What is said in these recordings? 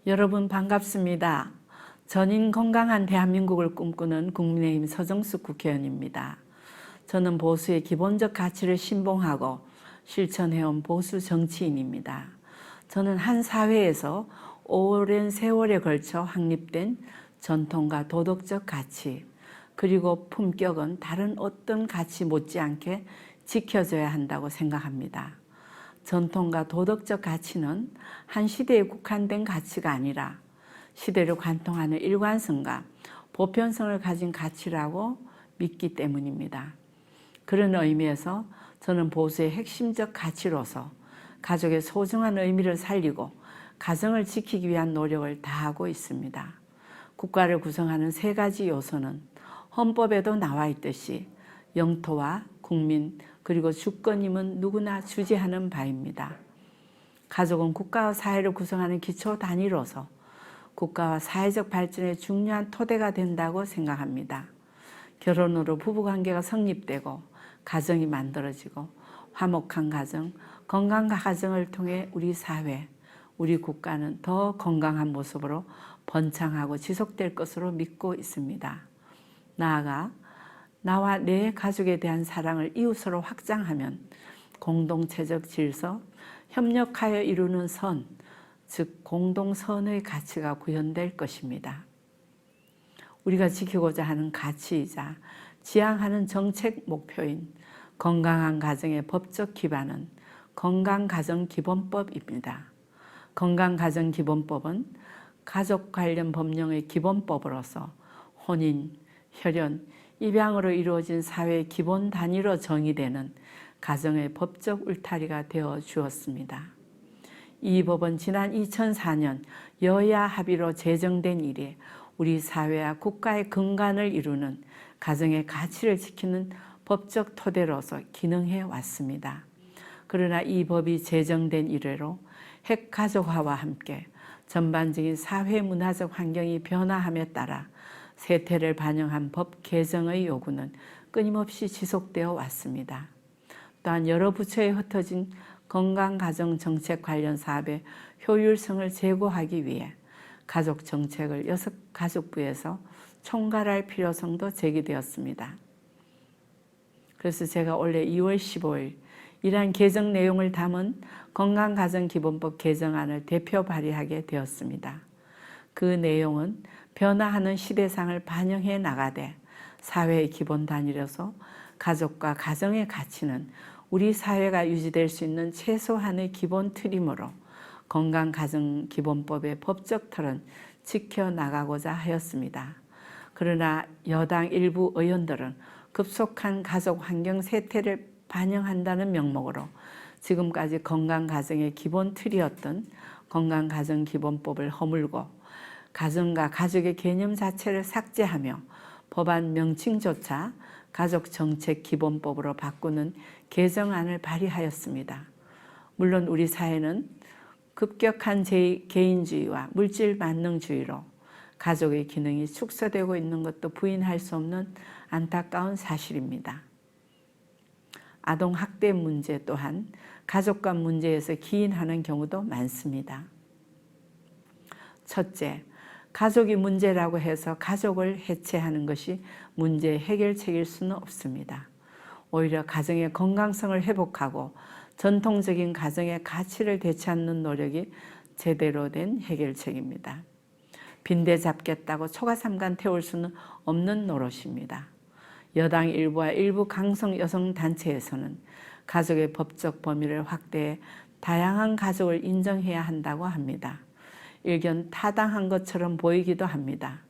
여러분 반갑습니다. 전인 건강한 대한민국을 꿈꾸는 국민의힘 서정숙 국회의원입니다. 저는 보수의 기본적 가치를 신봉하고 실천해온 보수 정치인입니다. 저는 한 사회에서 오랜 세월에 걸쳐 확립된 전통과 도덕적 가치, 그리고 품격은 다른 어떤 가치 못지않게 지켜져야 한다고 생각합니다. 전통과 도덕적 가치는 한 시대에 국한된 가치가 아니라 시대를 관통하는 일관성과 보편성을 가진 가치라고 믿기 때문입니다. 그런 의미에서 저는 보수의 핵심적 가치로서 가족의 소중한 의미를 살리고 가정을 지키기 위한 노력을 다하고 있습니다. 국가를 구성하는 세 가지 요소는 헌법에도 나와 있듯이 영토와 국민 그리고 주권임은 누구나 주지하는 바입니다. 가족은 국가와 사회를 구성하는 기초 단위로서 국가와 사회적 발전의 중요한 토대가 된다고 생각합니다. 결혼으로 부부관계가 성립되고 가정이 만들어지고 화목한 가정, 건강한 가정을 통해 우리 사회, 우리 국가는 더 건강한 모습으로 번창하고 지속될 것으로 믿고 있습니다. 나아가 나와 내 가족에 대한 사랑을 이웃으로 확장하면 공동체적 질서, 협력하여 이루는 선, 즉 공동선의 가치가 구현될 것입니다. 우리가 지키고자 하는 가치이자 지향하는 정책 목표인 건강한 가정의 법적 기반은 건강가정기본법입니다. 건강가정기본법은 가족 관련 법령의 기본법으로서 혼인, 혈연, 입양으로 이루어진 사회의 기본 단위로 정의되는 가정의 법적 울타리가 되어 주었습니다. 이 법은 지난 2004년 여야 합의로 제정된 이래 우리 사회와 국가의 근간을 이루는 가정의 가치를 지키는 법적 토대로서 기능해 왔습니다. 그러나 이 법이 제정된 이래로 핵가족화와 함께 전반적인 사회문화적 환경이 변화함에 따라 세태를 반영한 법 개정의 요구는 끊임없이 지속되어 왔습니다. 또한 여러 부처에 흩어진 건강가정정책 관련 사업의 효율성을 제고하기 위해 가족정책을 6가족부에서 총괄할 필요성도 제기되었습니다. 그래서 제가 올해 2월 15일 이러한 개정 내용을 담은 건강가정기본법 개정안을 대표 발의하게 되었습니다. 그 내용은 변화하는 시대상을 반영해 나가되 사회의 기본 단위로서 가족과 가정의 가치는 우리 사회가 유지될 수 있는 최소한의 기본 틀이므로 건강가정기본법의 법적 틀은 지켜나가고자 하였습니다. 그러나 여당 일부 의원들은 급속한 가족 환경 세태를 반영한다는 명목으로 지금까지 건강가정의 기본 틀이었던 건강가정기본법을 허물고 가정과 가족의 개념 자체를 삭제하며 법안 명칭조차 가족정책기본법으로 바꾸는 개정안을 발의하였습니다. 물론 우리 사회는 급격한 개인주의와 물질만능주의로 가족의 기능이 축소되고 있는 것도 부인할 수 없는 안타까운 사실입니다. 아동학대 문제 또한 가족 간 문제에서 기인하는 경우도 많습니다. 첫째, 가족이 문제라고 해서 가족을 해체하는 것이 문제 해결책일 수는 없습니다. 오히려 가정의 건강성을 회복하고 전통적인 가정의 가치를 되찾는 노력이 제대로 된 해결책입니다. 빈대 잡겠다고 초가삼간 태울 수는 없는 노릇입니다. 여당 일부와 일부 강성 여성단체에서는 가족의 법적 범위를 확대해 다양한 가족을 인정해야 한다고 합니다. 일견 타당한 것처럼 보이기도 합니다.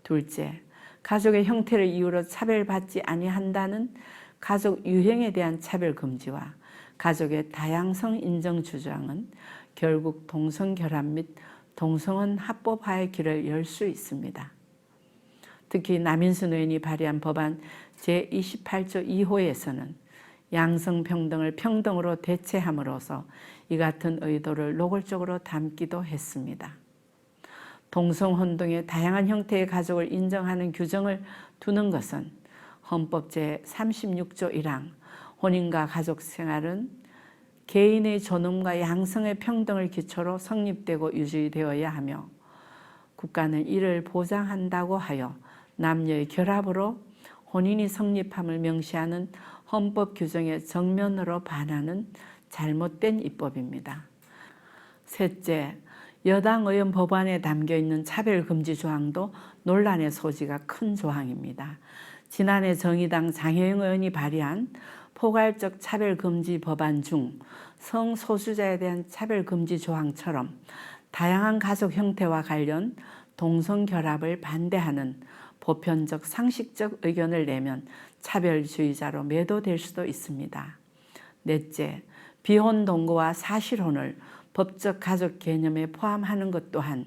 둘째, 가족의 형태를 이유로 차별받지 아니한다는 가족 유형에 대한 차별 금지와 가족의 다양성 인정 주장은 결국 동성결합 및 동성혼 합법화의 길을 열 수 있습니다. 특히 남인순 의원이 발의한 법안 제28조 2호에서는 양성평등을 평등으로 대체함으로써 이 같은 의도를 노골적으로 담기도 했습니다. 동성혼 등의 다양한 형태의 가족을 인정하는 규정을 두는 것은 헌법 제36조 1항 혼인과 가족생활은 개인의 존엄과 양성의 평등을 기초로 성립되고 유지되어야 하며 국가는 이를 보장한다고 하여 남녀의 결합으로 혼인이 성립함을 명시하는 헌법 규정에 정면으로 반하는 잘못된 입법입니다. 셋째, 여당 의원 법안에 담겨있는 차별금지 조항도 논란의 소지가 큰 조항입니다. 지난해 정의당 장혜영 의원이 발의한 포괄적 차별금지 법안 중 성소수자에 대한 차별금지 조항처럼 다양한 가족 형태와 관련 동성결합을 반대하는 보편적 상식적 의견을 내면 차별주의자로 매도될 수도 있습니다. 넷째, 비혼 동거와 사실혼을 법적 가족 개념에 포함하는 것 또한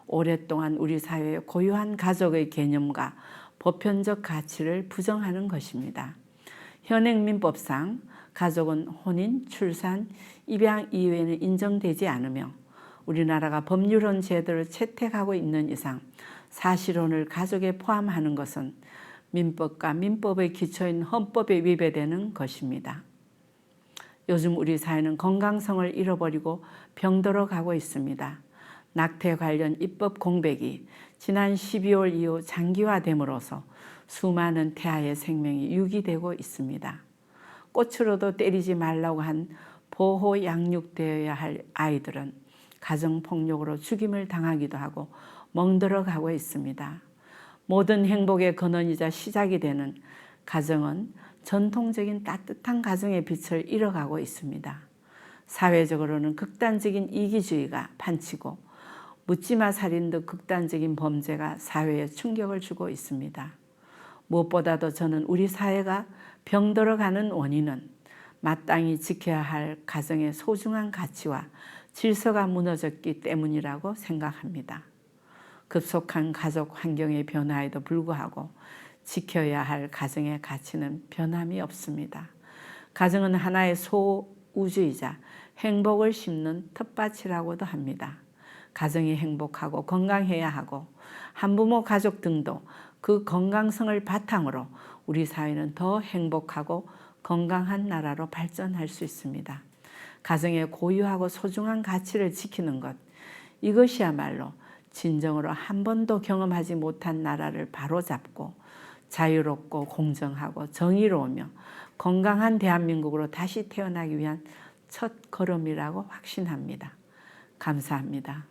오랫동안 우리 사회의 고유한 가족의 개념과 보편적 가치를 부정하는 것입니다. 현행 민법상 가족은 혼인, 출산, 입양 이외에는 인정되지 않으며 우리나라가 법률혼 제도를 채택하고 있는 이상 사실혼을 가족에 포함하는 것은 민법과 민법의 기초인 헌법에 위배되는 것입니다. 요즘 우리 사회는 건강성을 잃어버리고 병들어 가고 있습니다. 낙태 관련 입법 공백이 지난 12월 이후 장기화됨으로써 수많은 태아의 생명이 유기되고 있습니다. 꽃으로도 때리지 말라고 한 보호 양육되어야 할 아이들은 가정폭력으로 죽임을 당하기도 하고 멍들어 가고 있습니다. 모든 행복의 근원이자 시작이 되는 가정은 전통적인 따뜻한 가정의 빛을 잃어가고 있습니다. 사회적으로는 극단적인 이기주의가 판치고 묻지마 살인 등 극단적인 범죄가 사회에 충격을 주고 있습니다. 무엇보다도 저는 우리 사회가 병들어가는 원인은 마땅히 지켜야 할 가정의 소중한 가치와 질서가 무너졌기 때문이라고 생각합니다. 급속한 가족 환경의 변화에도 불구하고 지켜야 할 가정의 가치는 변함이 없습니다. 가정은 하나의 소우주이자 행복을 심는 텃밭이라고도 합니다. 가정이 행복하고 건강해야 하고 한부모 가족 등도 그 건강성을 바탕으로 우리 사회는 더 행복하고 건강한 나라로 발전할 수 있습니다. 가정의 고유하고 소중한 가치를 지키는 것, 이것이야말로 진정으로 한 번도 경험하지 못한 나라를 바로잡고 자유롭고 공정하고 정의로우며 건강한 대한민국으로 다시 태어나기 위한 첫 걸음이라고 확신합니다. 감사합니다.